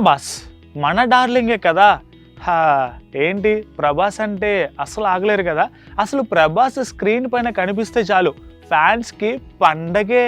ప్రభాస్ మన డార్లింగే కదా. ఏంటి ప్రభాస్ అంటే అసలు ఆగలేరు కదా. అసలు ప్రభాస్ స్క్రీన్ పైన కనిపిస్తే చాలు ఫ్యాన్స్కి పండగే.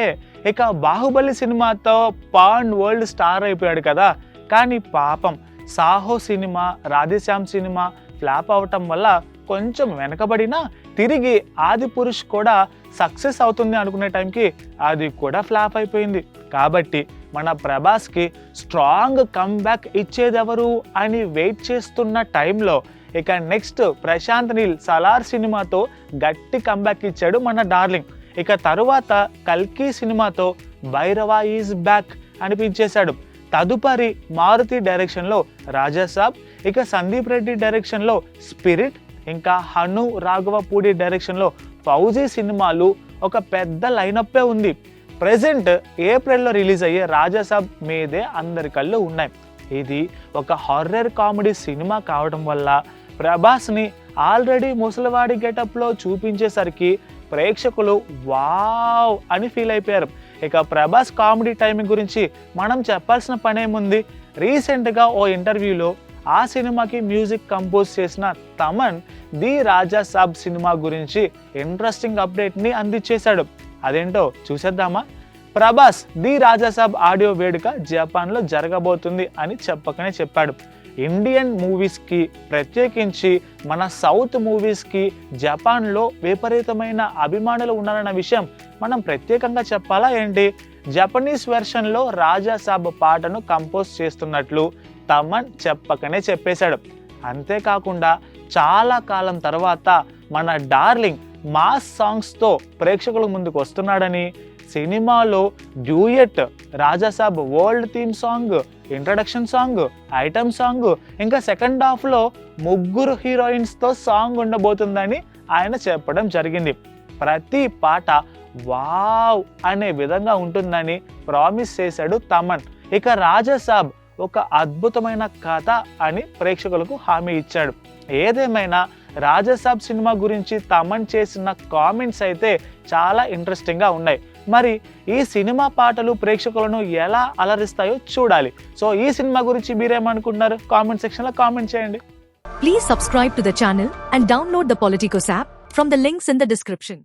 ఇక బాహుబలి సినిమాతో పాన్ వరల్డ్ స్టార్ అయిపోయాడు కదా. కానీ పాపం Saaho cinema, Radhe Shyam cinema flop అవటం వల్ల కొంచెం వెనకబడినా తిరిగి ఆదిపురుష్ కూడా సక్సెస్ అవుతుంది అనుకునే టైంకి అది కూడా ఫ్లాప్ అయిపోయింది. కాబట్టి మన ప్రభాస్కి స్ట్రాంగ్ కమ్బ్యాక్ ఇచ్చేదెవరు అని వెయిట్ చేస్తున్న టైంలో ఇక నెక్స్ట్ ప్రశాంత్ నీల్ సలార్ సినిమాతో గట్టి కమ్బ్యాక్ ఇచ్చాడు మన డార్లింగ్. ఇక తరువాత కల్కి సినిమాతో భైరవ ఈజ్ బ్యాక్ అనిపించేశాడు. తదుపరి మారుతి డైరెక్షన్లో రాజాసాబ్, ఇక సందీప్ రెడ్డి డైరెక్షన్లో స్పిరిట్, ఇంకా హను రాఘవపూడి డైరెక్షన్లో ఫౌజీ సినిమాలు ఒక పెద్ద లైనప్పే ఉంది. ప్రెజెంట్ ఏప్రిల్లో రిలీజ్ అయ్యే రాజాసాబ్ మీదే అందరి కళ్ళు ఉన్నాయి. ఇది ఒక హారర్ కామెడీ సినిమా కావడం వల్ల ప్రభాస్ని ఆల్రెడీ ముసలివాడి గెటప్లో చూపించేసరికి ప్రేక్షకులు వావ్ అని ఫీల్ అయిపోయారు. ఇక ప్రభాస్ కామెడీ టైమింగ్ గురించి మనం చెప్పాల్సిన పనేముంది. రీసెంట్గా ఓ ఇంటర్వ్యూలో ఆ సినిమాకి మ్యూజిక్ కంపోజ్ చేసిన తమన్ ది రాజాసాబ్ సినిమా గురించి ఇంట్రెస్టింగ్ అప్డేట్ని అందించేశాడు. అదేంటో చూసేద్దామా. ప్రభాస్ ది రాజాసాబ్ ఆడియో వేడుక జపాన్లో జరగబోతుంది అని చెప్పకనే చెప్పాడు. ఇండియన్ మూవీస్కి ప్రత్యేకించి మన సౌత్ మూవీస్కి జపాన్లో విపరీతమైన అభిమానులు ఉన్నారన్న విషయం మనం ప్రత్యేకంగా చెప్పాలా ఏంటి. జపనీస్ వెర్షన్లో రాజాసాబ్ పాటను కంపోజ్ చేస్తున్నట్లు తమన్ చెప్పకనే చెప్పేశాడు. అంతేకాకుండా చాలా కాలం తర్వాత మన డార్లింగ్ మాస్ సాంగ్స్తో ప్రేక్షకుల ముందుకు వస్తున్నాడని, సినిమాలో duet, Raja Saab world theme song, introduction song, item song, ఇంకా సెకండ్ హాఫ్లో 3 హీరోయిన్స్తో సాంగ్ ఉండబోతుందని ఆయన చెప్పడం జరిగింది. ప్రతి పాట వావ్ అనే విధంగా ఉంటుందని ప్రామిస్ చేశాడు తమన్. ఇక రాజాసాబ్ ఒక అద్భుతమైన కథ అని ప్రేక్షకులకు హామీ ఇచ్చాడు. ఏదేమైనా రాజాసాబ్ సినిమా గురించి తమన్ చేసిన కామెంట్స్ అయితే చాలా ఇంట్రెస్టింగ్గా ఉన్నాయి. మరి ఈ సినిమా పాటలు ప్రేక్షకులను ఎలా అలరిస్తాయో చూడాలి. సో ఈ సినిమా గురించి మీరేమనుకుంటున్నారు కామెంట్ సెక్షన్లో కామెంట్ చేయండి. Please subscribe to the channel and download the Politicos app from the links in the description.